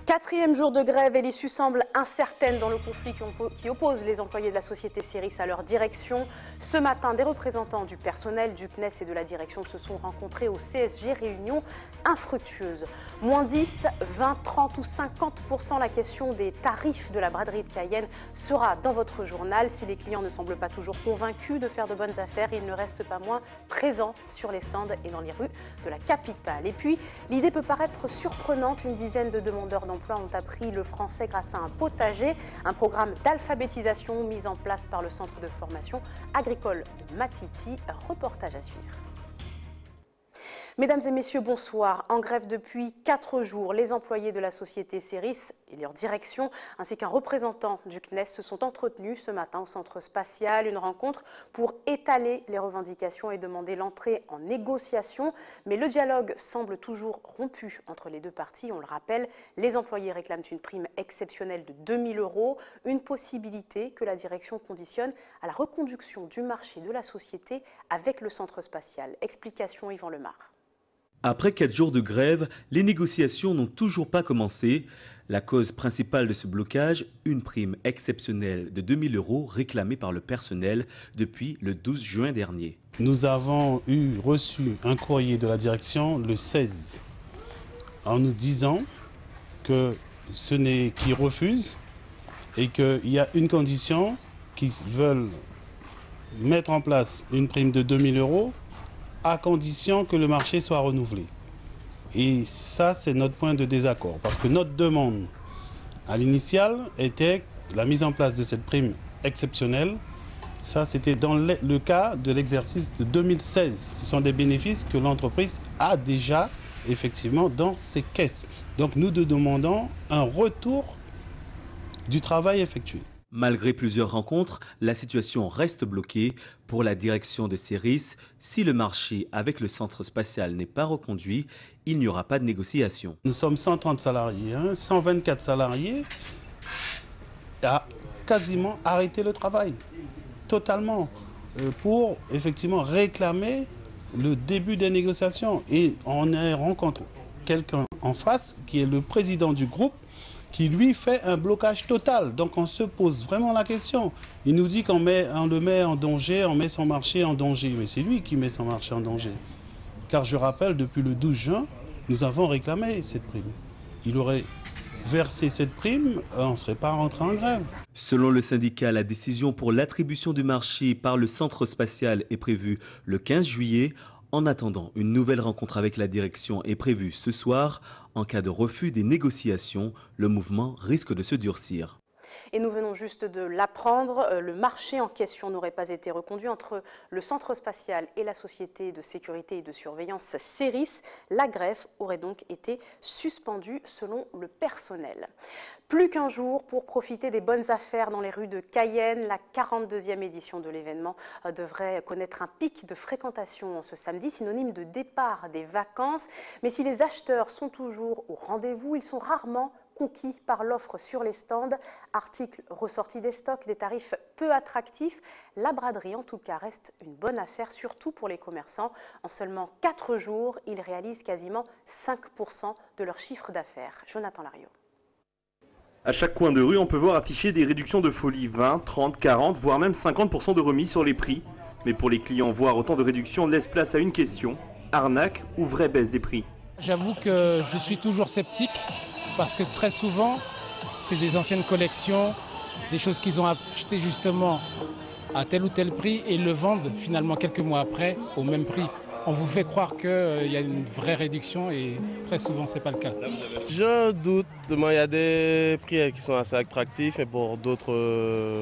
Quatrième jour de grève et l'issue semble incertaine dans le conflit qui oppose les employés de la société Ceris à leur direction. Ce matin, des représentants du personnel, du CNES et de la direction se sont rencontrés au CSG, réunion infructueuse. Moins 10, 20, 30 ou 50%, la question des tarifs de la braderie de Cayenne sera dans votre journal. Si les clients ne semblent pas toujours convaincus de faire de bonnes affaires, ils ne restent pas moins présents sur les stands et dans les rues de la capitale. Et puis, l'idée peut paraître surprenante, une dizaine de demandeurs d'emploi ont appris le français grâce à un potager, un programme d'alphabétisation mis en place par le centre de formation agricole de Matiti. Reportage à suivre. Mesdames et messieurs, bonsoir. En grève depuis 4 jours, les employés de la société Ceris et leur direction, ainsi qu'un représentant du CNES, se sont entretenus ce matin au centre spatial. Une rencontre pour étaler les revendications et demander l'entrée en négociation. Mais le dialogue semble toujours rompu entre les deux parties. On le rappelle, les employés réclament une prime exceptionnelle de 2 000 €, une possibilité que la direction conditionne à la reconduction du marché de la société avec le centre spatial. Explication Yvan Lemar. Après 4 jours de grève, les négociations n'ont toujours pas commencé. La cause principale de ce blocage, une prime exceptionnelle de 2 000 € réclamée par le personnel depuis le 12 juin dernier. Nous avons reçu un courrier de la direction le 16 en nous disant que ce n'est qu'ils refusent et qu'il y a une condition, qu'ils veulent mettre en place une prime de 2 000 € à condition que le marché soit renouvelé. Et ça, c'est notre point de désaccord. Parce que notre demande à l'initiale était la mise en place de cette prime exceptionnelle. Ça, c'était dans le cas de l'exercice de 2016. Ce sont des bénéfices que l'entreprise a déjà, effectivement, dans ses caisses. Donc, nous demandons un retour du travail effectué. Malgré plusieurs rencontres, la situation reste bloquée pour la direction de Ceris. Si le marché avec le centre spatial n'est pas reconduit, il n'y aura pas de négociation. Nous sommes 130 salariés, 124 salariés à quasiment arrêter le travail, totalement, pour effectivement réclamer le début des négociations. Et on rencontre quelqu'un en face qui est le président du groupe, qui lui fait un blocage total. Donc on se pose vraiment la question. Il nous dit qu'on le met en danger, on met son marché en danger. Mais c'est lui qui met son marché en danger. Car je rappelle, depuis le 12 juin, nous avons réclamé cette prime. Il aurait versé cette prime, on ne serait pas rentré en grève. Selon le syndicat, la décision pour l'attribution du marché par le centre spatial est prévue le 15 juillet. En attendant, une nouvelle rencontre avec la direction est prévue ce soir. En cas de refus des négociations, le mouvement risque de se durcir. Et nous venons juste de l'apprendre, le marché en question n'aurait pas été reconduit entre le centre spatial et la société de sécurité et de surveillance Ceris. La greffe aurait donc été suspendue selon le personnel. Plus qu'un jour pour profiter des bonnes affaires dans les rues de Cayenne. La 42e édition de l'événement devrait connaître un pic de fréquentation ce samedi, synonyme de départ des vacances. Mais si les acheteurs sont toujours au rendez-vous, ils sont rarement conquis par l'offre sur les stands. Articles ressortis des stocks, des tarifs peu attractifs. La braderie, en tout cas, reste une bonne affaire, surtout pour les commerçants. En seulement 4 jours, ils réalisent quasiment 5% de leur chiffre d'affaires. Jonathan Lariot. À chaque coin de rue, on peut voir afficher des réductions de folie, 20, 30, 40, voire même 50% de remise sur les prix. Mais pour les clients, voir autant de réductions laisse place à une question, arnaque ou vraie baisse des prix? J'avoue que je suis toujours sceptique parce que très souvent, c'est des anciennes collections, des choses qu'ils ont achetées justement à tel ou tel prix et le vendent finalement quelques mois après au même prix. On vous fait croire qu'il y a une vraie réduction et très souvent ce n'est pas le cas. Je doute, il y a des prix qui sont assez attractifs et pour d'autres,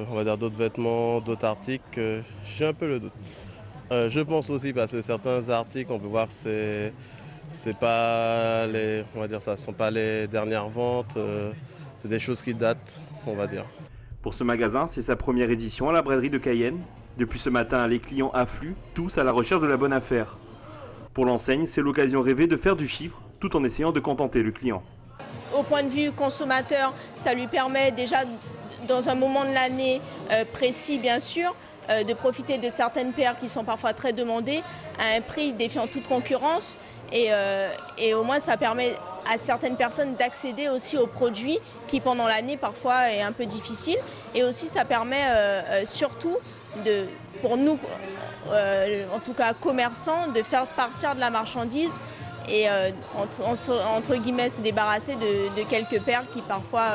on va dire d'autres vêtements, d'autres articles, j'ai un peu le doute. Je pense aussi parce que certains articles, on peut voir que c'est pas les, on va dire ça, sont pas les dernières ventes, c'est des choses qui datent, on va dire. Pour ce magasin, c'est sa première édition à la braderie de Cayenne. Depuis ce matin, les clients affluent, tous à la recherche de la bonne affaire. Pour l'enseigne, c'est l'occasion rêvée de faire du chiffre, tout en essayant de contenter le client. Au point de vue consommateur, ça lui permet déjà dans un moment de l'année précis bien sûr, de profiter de certaines paires qui sont parfois très demandées à un prix défiant toute concurrence et au moins ça permet à certaines personnes d'accéder aussi aux produits qui pendant l'année parfois est un peu difficile et aussi ça permet surtout pour nous en tout cas commerçants de faire partir de la marchandise et entre guillemets se débarrasser de quelques paires qui parfois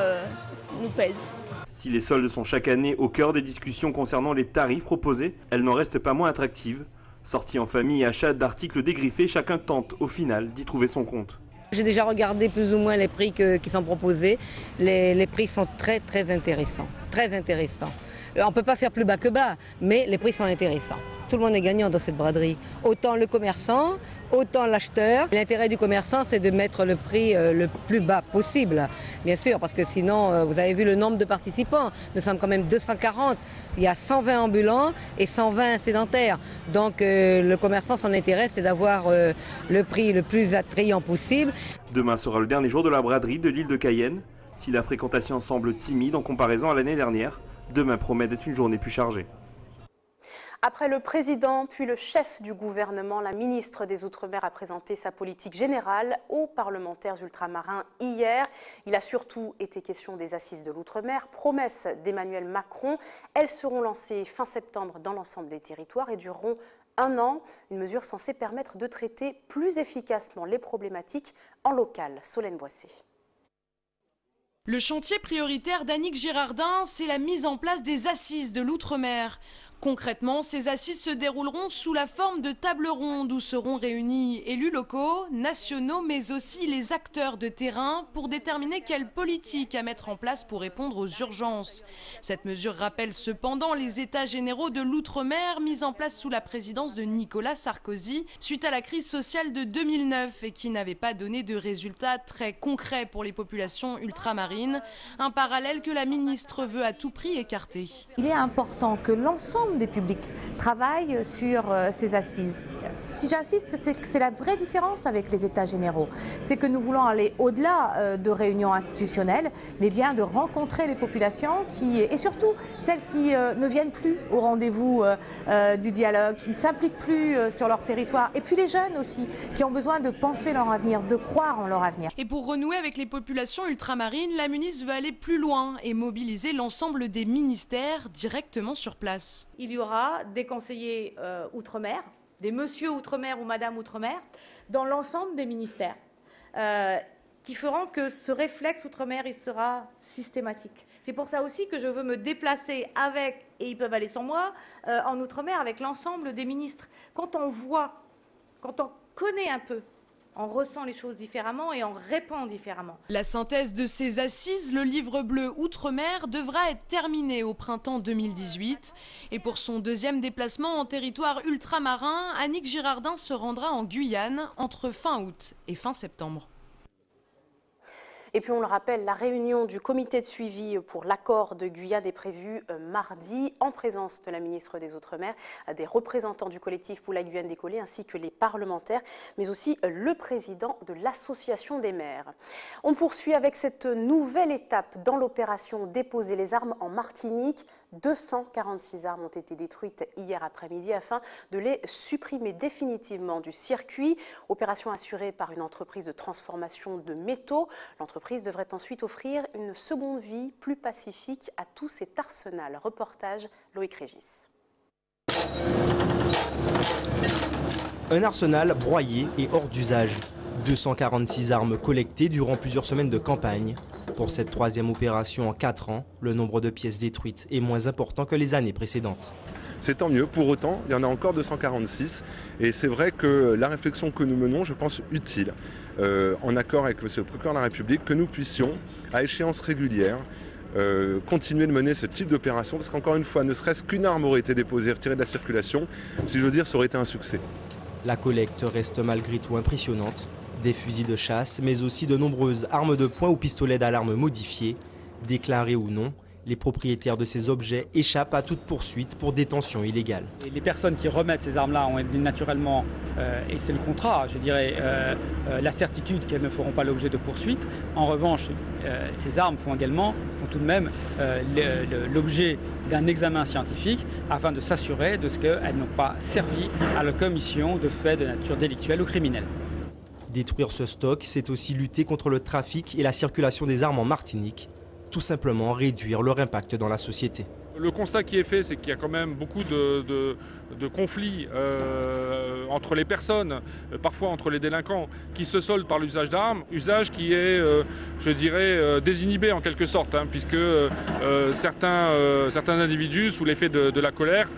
nous pèsent. Si les soldes sont chaque année au cœur des discussions concernant les tarifs proposés, elles n'en restent pas moins attractives. Sorties en famille et achats d'articles dégriffés, chacun tente au final d'y trouver son compte. J'ai déjà regardé plus ou moins les prix qui sont proposés. Les prix sont très intéressants. Très intéressants. On ne peut pas faire plus bas que bas, mais les prix sont intéressants. Tout le monde est gagnant dans cette braderie. Autant le commerçant, autant l'acheteur. L'intérêt du commerçant, c'est de mettre le prix le plus bas possible, bien sûr, parce que sinon, vous avez vu le nombre de participants. Nous sommes quand même 240. Il y a 120 ambulants et 120 sédentaires. Donc le commerçant, son intérêt, c'est d'avoir le prix le plus attrayant possible. Demain sera le dernier jour de la braderie de l'île de Cayenne. Si la fréquentation semble timide en comparaison à l'année dernière, demain promet d'être une journée plus chargée. Après le président, puis le chef du gouvernement, la ministre des Outre-mer a présenté sa politique générale aux parlementaires ultramarins hier. Il a surtout été question des assises de l'outre-mer, promesse d'Emmanuel Macron. Elles seront lancées fin septembre dans l'ensemble des territoires et dureront 1 an. Une mesure censée permettre de traiter plus efficacement les problématiques en local. Solène Boissé. Le chantier prioritaire d'Annick Girardin, c'est la mise en place des assises de l'outre-mer. Concrètement, ces assises se dérouleront sous la forme de tables rondes où seront réunis élus locaux, nationaux, mais aussi les acteurs de terrain pour déterminer quelle politique à mettre en place pour répondre aux urgences. Cette mesure rappelle cependant les états généraux de l'outre-mer mis en place sous la présidence de Nicolas Sarkozy suite à la crise sociale de 2009 et qui n'avait pas donné de résultats très concrets pour les populations ultramarines. Un parallèle que la ministre veut à tout prix écarter. Il est important que l'ensemble des publics travaillent sur ces assises. Si j'insiste, c'est la vraie différence avec les États généraux. C'est que nous voulons aller au-delà de réunions institutionnelles, mais bien de rencontrer les populations et surtout celles qui ne viennent plus au rendez-vous du dialogue, qui ne s'impliquent plus sur leur territoire. Et puis les jeunes aussi, qui ont besoin de penser leur avenir, de croire en leur avenir. Et pour renouer avec les populations ultramarines, la ministre veut aller plus loin et mobiliser l'ensemble des ministères directement sur place. Il y aura des conseillers outre-mer, des monsieur outre-mer ou madame outre-mer, dans l'ensemble des ministères, qui feront que ce réflexe outre-mer, il sera systématique. C'est pour ça aussi que je veux me déplacer avec, et ils peuvent aller sans moi, en outre-mer avec l'ensemble des ministres. Quand on voit, quand on connaît un peu, on ressent les choses différemment et on répond différemment. La synthèse de ces assises, le livre bleu Outre-mer, devra être terminé au printemps 2018. Et pour son deuxième déplacement en territoire ultramarin, Annick Girardin se rendra en Guyane entre fin août et fin septembre. Et puis on le rappelle, la réunion du comité de suivi pour l'accord de Guyane est prévue mardi en présence de la ministre des Outre-mer, des représentants du collectif pour la Guyane décollée ainsi que les parlementaires, mais aussi le président de l'association des maires. On poursuit avec cette nouvelle étape dans l'opération Déposer les armes en Martinique. 246 armes ont été détruites hier après-midi afin de les supprimer définitivement du circuit. Opération assurée par une entreprise de transformation de métaux. L'entreprise devrait ensuite offrir une seconde vie plus pacifique à tout cet arsenal. Reportage Loïc Régis. Un arsenal broyé et hors d'usage. 246 armes collectées durant plusieurs semaines de campagne. Pour cette troisième opération en 4 ans, le nombre de pièces détruites est moins important que les années précédentes. C'est tant mieux. Pour autant, il y en a encore 246. Et c'est vrai que la réflexion que nous menons, je pense utile, en accord avec M. le procureur de la République, que nous puissions, à échéance régulière, continuer de mener ce type d'opération. Parce qu'encore une fois, ne serait-ce qu'une arme aurait été déposée, retirée de la circulation, si je veux dire, ça aurait été un succès. La collecte reste malgré tout impressionnante. Des fusils de chasse, mais aussi de nombreuses armes de poing ou pistolets d'alarme modifiés, déclarés ou non, Les propriétaires de ces objets échappent à toute poursuite pour détention illégale. Et les personnes qui remettent ces armes-là ont naturellement, et c'est le contrat, je dirais, la certitude qu'elles ne feront pas l'objet de poursuites. En revanche, ces armes font tout de même l'objet d'un examen scientifique afin de s'assurer de ce qu'elles n'ont pas servi à la commission de faits de nature délictuelle ou criminelle. Détruire ce stock, c'est aussi lutter contre le trafic et la circulation des armes en Martinique, tout simplement réduire leur impact dans la société. Le constat qui est fait, c'est qu'il y a quand même beaucoup de conflits entre les personnes, parfois entre les délinquants, qui se soldent par l'usage d'armes, usage qui est, je dirais, désinhibé en quelque sorte, puisque certains individus, sous l'effet de la colère,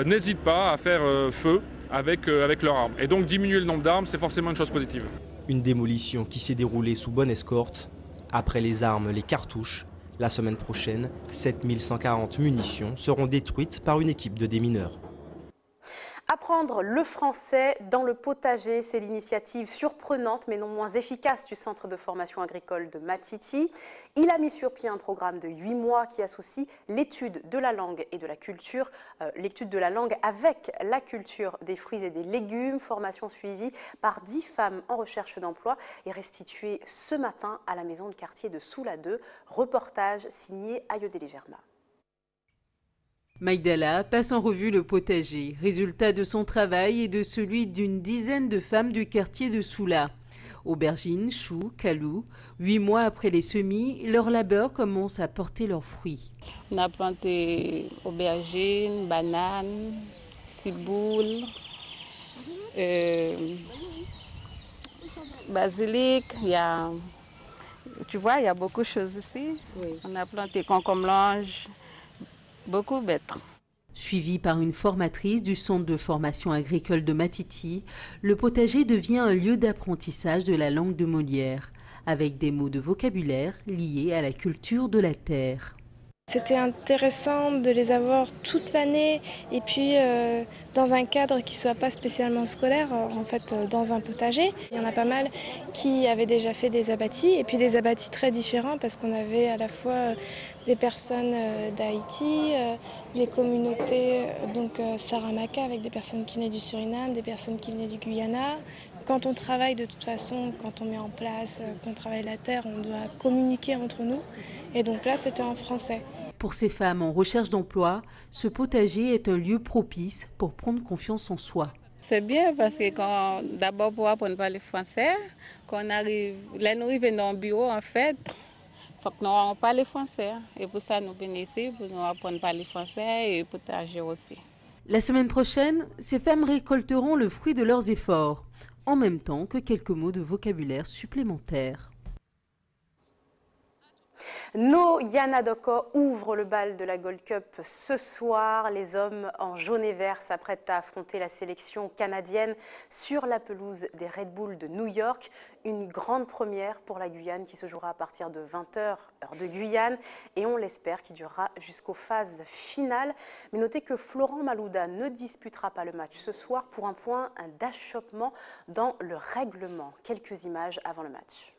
n'hésitent pas à faire feu avec leurs armes. Et donc diminuer le nombre d'armes, c'est forcément une chose positive. Une démolition qui s'est déroulée sous bonne escorte. Après les armes, les cartouches. La semaine prochaine, 7140 munitions seront détruites par une équipe de démineurs. Apprendre le français dans le potager, c'est l'initiative surprenante mais non moins efficace du Centre de formation agricole de Matiti. Il a mis sur pied un programme de 8 mois qui associe l'étude de la langue et de la culture, l'étude de la langue avec la culture des fruits et des légumes, formation suivie par 10 femmes en recherche d'emploi et restituée ce matin à la maison de quartier de Soula 2. Reportage signé Ayodele Germa. Maïdala passe en revue le potager, résultat de son travail et de celui d'une dizaine de femmes du quartier de Soula. Aubergines, choux, calous, 8 mois après les semis, leur labeur commence à porter leurs fruits. On a planté aubergines, bananes, ciboule, basilic, tu vois, il y a beaucoup de choses ici. Oui. On a planté concombre-lange. Beaucoup bêtes. Suivi par une formatrice du centre de formation agricole de Matiti, le potager devient un lieu d'apprentissage de la langue de Molière, avec des mots de vocabulaire liés à la culture de la terre. C'était intéressant de les avoir toute l'année et puis dans un cadre qui ne soit pas spécialement scolaire, en fait dans un potager. Il y en a pas mal qui avaient déjà fait des abattis et puis des abattis très différents parce qu'on avait à la fois des personnes d'Haïti, des communautés donc Saramaka avec des personnes qui venaient du Suriname, des personnes qui venaient du Guyana. Quand on travaille de toute façon, quand on met en place, qu'on travaille la terre, on doit communiquer entre nous. Et donc là, c'était en français. Pour ces femmes en recherche d'emploi, ce potager est un lieu propice pour prendre confiance en soi. C'est bien parce que d'abord pour apprendre à parler français, quand on arrive, là nous arrivons dans le bureau en fait, il faut que nous parlions français. Et pour ça, nous venons ici pour nous apprendre à parler français et potager aussi. La semaine prochaine, ces femmes récolteront le fruit de leurs efforts, en même temps que quelques mots de vocabulaire supplémentaires. Nos Yanadoko ouvrent le bal de la Gold Cup ce soir. Les hommes en jaune et vert s'apprêtent à affronter la sélection canadienne sur la pelouse des Red Bull de New York. Une grande première pour la Guyane qui se jouera à partir de 20h, heure de Guyane, et on l'espère qui durera jusqu'aux phases finales. Mais notez que Florent Malouda ne disputera pas le match ce soir pour un point d'achoppement dans le règlement. Quelques images avant le match.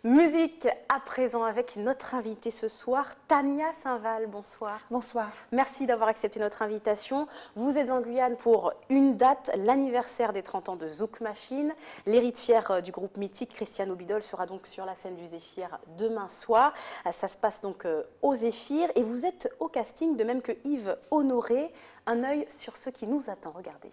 Musique à présent avec notre invitée ce soir, Tania Saint-Val. Bonsoir. Bonsoir. Merci d'avoir accepté notre invitation. Vous êtes en Guyane pour une date, l'anniversaire des 30 ans de Zouk Machine. L'héritière du groupe mythique, Christiane Obidol, sera donc sur la scène du Zéphyr demain soir. Ça se passe donc au Zéphyr et vous êtes au casting, de même que Yves Honoré. Un œil sur ce qui nous attend. Regardez.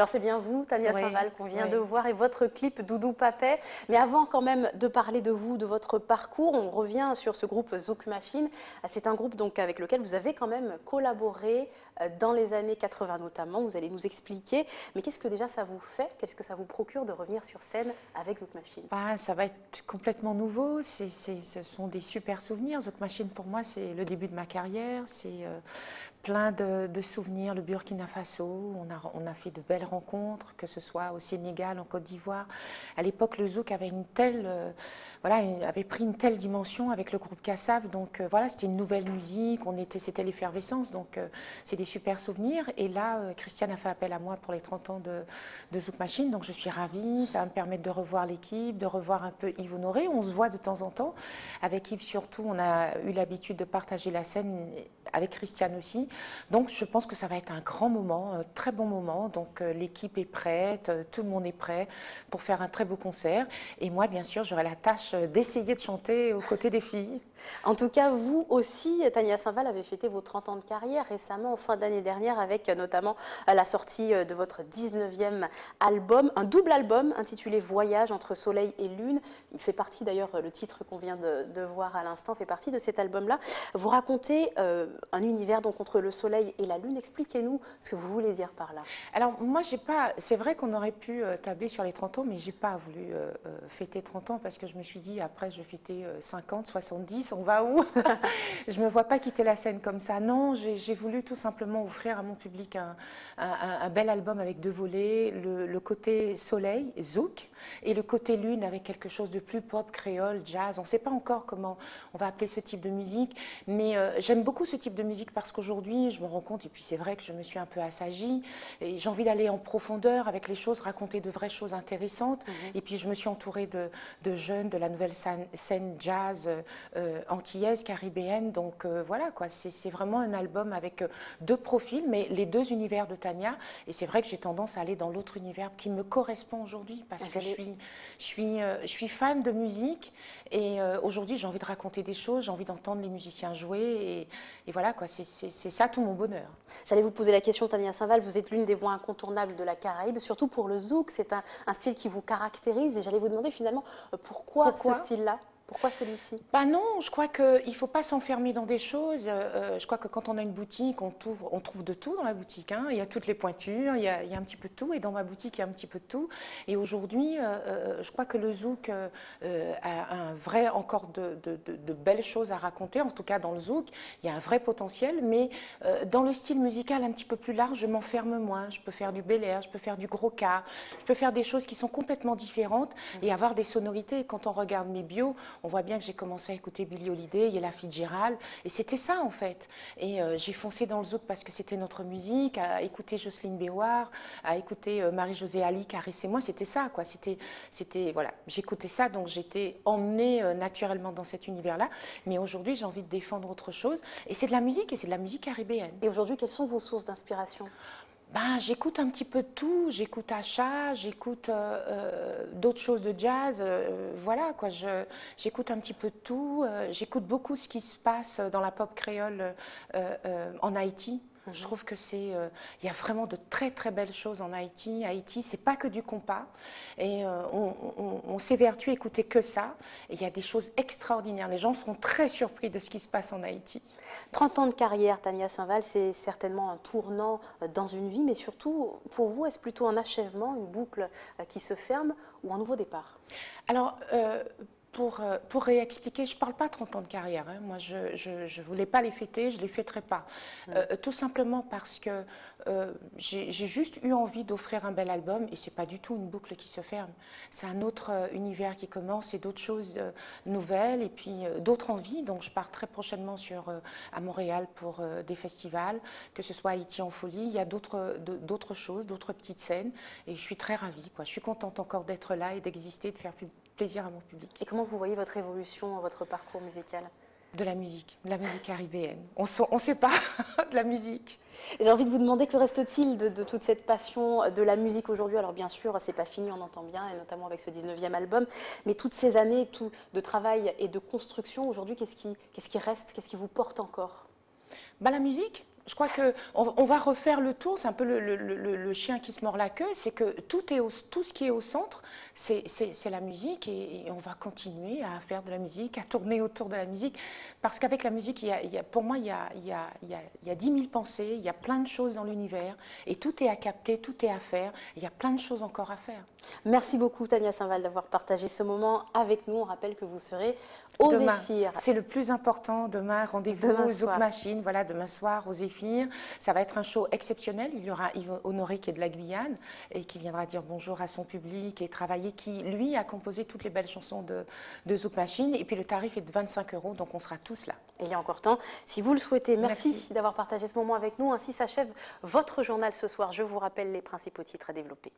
Alors c'est bien vous, Tania Saint-Val, qu'on vient de voir, et votre clip Doudou Papet. Mais avant quand même de parler de vous, de votre parcours, on revient sur ce groupe Zouk Machine. C'est un groupe donc avec lequel vous avez quand même collaboré dans les années 80 notamment. Vous allez nous expliquer. Mais qu'est-ce que déjà ça vous fait? Qu'est-ce que ça vous procure de revenir sur scène avec Zouk Machine? Ça va être complètement nouveau. Ce sont des super souvenirs. Zouk Machine pour moi c'est le début de ma carrière. C'est plein de souvenirs. Le Burkina Faso, on a fait de belles rencontres, que ce soit au Sénégal, en Côte d'Ivoire. À l'époque, le zouk avait avait pris une telle dimension avec le groupe Kassav. Donc voilà, c'était une nouvelle musique. C'était l'effervescence. Donc c'est des super souvenirs. Et là, Christiane a fait appel à moi pour les 30 ans de Zouk Machine. Donc je suis ravie. Ça va me permettre de revoir l'équipe, de revoir un peu Yves Honoré. On se voit de temps en temps. Avec Yves surtout, on a eu l'habitude de partager la scène, avec Christiane aussi. Donc je pense que ça va être un grand moment, un très bon moment. Donc l'équipe est prête, tout le monde est prêt pour faire un très beau concert. Et moi, bien sûr, j'aurai la tâche d'essayer de chanter aux côtés des filles. En tout cas, vous aussi, Tania Saint-Val, avez fêté vos 30 ans de carrière récemment, en fin d'année dernière, avec notamment la sortie de votre 19e album, un double album intitulé Voyage entre soleil et lune. Il fait partie d'ailleurs, le titre qu'on vient de voir à l'instant, fait partie de cet album-là. Vous racontez un univers donc entre le soleil et la lune. Expliquez-nous ce que vous voulez dire par là. Alors moi, c'est vrai qu'on aurait pu tabler sur les 30 ans, mais j'ai pas voulu fêter 30 ans parce que je me suis dit, après je vais fêter 50, 70, on va où? Je me vois pas quitter la scène comme ça. Non, j'ai voulu tout simplement offrir à mon public un bel album avec 2 volets, le côté soleil, zouk, et le côté lune avec quelque chose de plus pop, créole, jazz. On ne sait pas encore comment on va appeler ce type de musique, mais j'aime beaucoup ce type de musique parce qu'aujourd'hui, je me rends compte, et puis c'est vrai que je me suis un peu assagie, et j'ai envie d'aller en profondeur avec les choses, raconter de vraies choses intéressantes. Et puis je me suis entourée de jeunes de la nouvelle scène jazz antillaise, caribéenne. Donc voilà, quoi, c'est vraiment un album avec 2 profils, mais les 2 univers de Tania. Et c'est vrai que j'ai tendance à aller dans l'autre univers qui me correspond aujourd'hui parce que je suis fan de musique et aujourd'hui j'ai envie de raconter des choses, j'ai envie d'entendre les musiciens jouer et voilà, quoi, c'est ça tout mon bonheur. J'allais vous poser la question, Tania Saint-Val, vous êtes l'une des voix incontournables de la Caraïbe, surtout pour le zouk, c'est un style qui vous caractérise et j'allais vous demander finalement pourquoi ce style-là? Pourquoi celui-ci? Non, je crois qu'il ne faut pas s'enfermer dans des choses. Je crois que quand on a une boutique, on trouve de tout dans la boutique. Hein. Il y a toutes les pointures, il y a un petit peu de tout. Et dans ma boutique, il y a un petit peu de tout. Et aujourd'hui, je crois que le zouk a un vrai encore de belles choses à raconter. En tout cas, dans le zouk, il y a un vrai potentiel. Mais dans le style musical un petit peu plus large, je m'enferme moins. Je peux faire du bel air, je peux faire du gros cas, je peux faire des choses qui sont complètement différentes et avoir des sonorités. Et quand on regarde mes bios, on voit bien que j'ai commencé à écouter Billie Holiday, Ella Fitzgerald, et c'était ça en fait. Et j'ai foncé dans le zouk parce que c'était notre musique, à écouter Jocelyne Béouard, à écouter Marie-Josée Ali, Caressez-moi, c'était ça, quoi. Voilà, j'écoutais ça, donc j'étais emmenée naturellement dans cet univers-là. Mais aujourd'hui, j'ai envie de défendre autre chose, et c'est de la musique, et c'est de la musique caribéenne. Et aujourd'hui, quelles sont vos sources d'inspiration? J'écoute un petit peu de tout, j'écoute Acha, j'écoute d'autres choses de jazz, voilà, quoi, j'écoute un petit peu de tout, j'écoute beaucoup ce qui se passe dans la pop créole en Haïti. Je trouve que il y a vraiment de très très belles choses en Haïti. Haïti, c'est pas que du compas. Et on s'évertue à écouter que ça. Et il y a des choses extraordinaires. Les gens seront très surpris de ce qui se passe en Haïti. 30 ans de carrière, Tania Saint-Val, c'est certainement un tournant dans une vie. Mais surtout, pour vous, est-ce plutôt un achèvement, une boucle qui se ferme ou un nouveau départ? Alors, pour réexpliquer, je ne parle pas 30 ans de carrière. Hein. Moi, je ne voulais pas les fêter, je ne les fêterai pas. Tout simplement parce que j'ai juste eu envie d'offrir un bel album et ce n'est pas du tout une boucle qui se ferme. C'est un autre univers qui commence et d'autres choses nouvelles et puis d'autres envies. Donc, je pars très prochainement à Montréal pour des festivals, que ce soit Haïti en folie. Il y a d'autres choses, d'autres petites scènes et je suis très ravie, quoi. Je suis contente encore d'être là et d'exister, de faire plaisir à mon public. Et comment vous voyez votre évolution, votre parcours musical? De la musique caribéenne. On ne sait pas de la musique. J'ai envie de vous demander que reste-t-il de toute cette passion de la musique aujourd'hui? Alors bien sûr, c'est pas fini, on entend bien, et notamment avec ce 19e album, mais toutes ces années de travail et de construction, aujourd'hui, qu'est-ce qui reste? Qu'est-ce qui vous porte encore? La musique, Je crois qu'on va refaire le tour, c'est un peu le chien qui se mord la queue, c'est que tout ce qui est au centre, c'est la musique et on va continuer à faire de la musique, à tourner autour de la musique, parce qu'avec la musique, pour moi, il y a 10 000 pensées, il y a plein de choses dans l'univers et tout est à capter, tout est à faire, il y a plein de choses encore à faire. Merci beaucoup Tania Saint-Val d'avoir partagé ce moment avec nous. On rappelle que vous serez au Zéphyr. C'est le plus important, demain, rendez-vous au Zouk Machine, voilà, demain soir au Zéphyr. Ça va être un show exceptionnel. Il y aura Yves Honoré qui est de la Guyane et qui viendra dire bonjour à son public et travailler, qui lui a composé toutes les belles chansons de Zouk Machine. Et puis le tarif est de 25 €, donc on sera tous là. Il y a encore temps, si vous le souhaitez. Merci d'avoir partagé ce moment avec nous. Ainsi s'achève votre journal ce soir. Je vous rappelle les principaux titres à développer.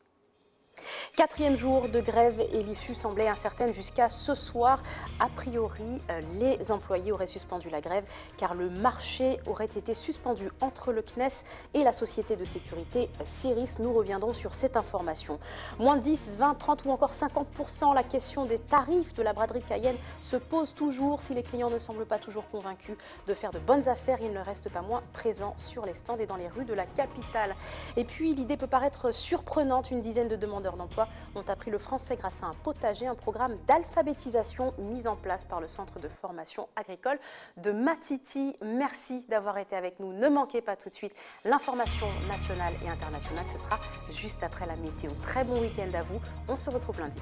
4e jour de grève et l'issue semblait incertaine jusqu'à ce soir. A priori, les employés auraient suspendu la grève car le marché aurait été suspendu entre le CNES et la société de sécurité Ceris. Nous reviendrons sur cette information. Moins 10, 20, 30 ou encore 50%, la question des tarifs de la braderie Cayenne se pose toujours. Si les clients ne semblent pas toujours convaincus de faire de bonnes affaires, ils ne restent pas moins présents sur les stands et dans les rues de la capitale. Et puis, l'idée peut paraître surprenante. Une dizaine de demandeurs d'emploi ont appris le français grâce à un potager, un programme d'alphabétisation mis en place par le centre de formation agricole de Matiti. Merci d'avoir été avec nous. Ne manquez pas tout de suite l'information nationale et internationale. Ce sera juste après la météo. Très bon week-end à vous. On se retrouve lundi.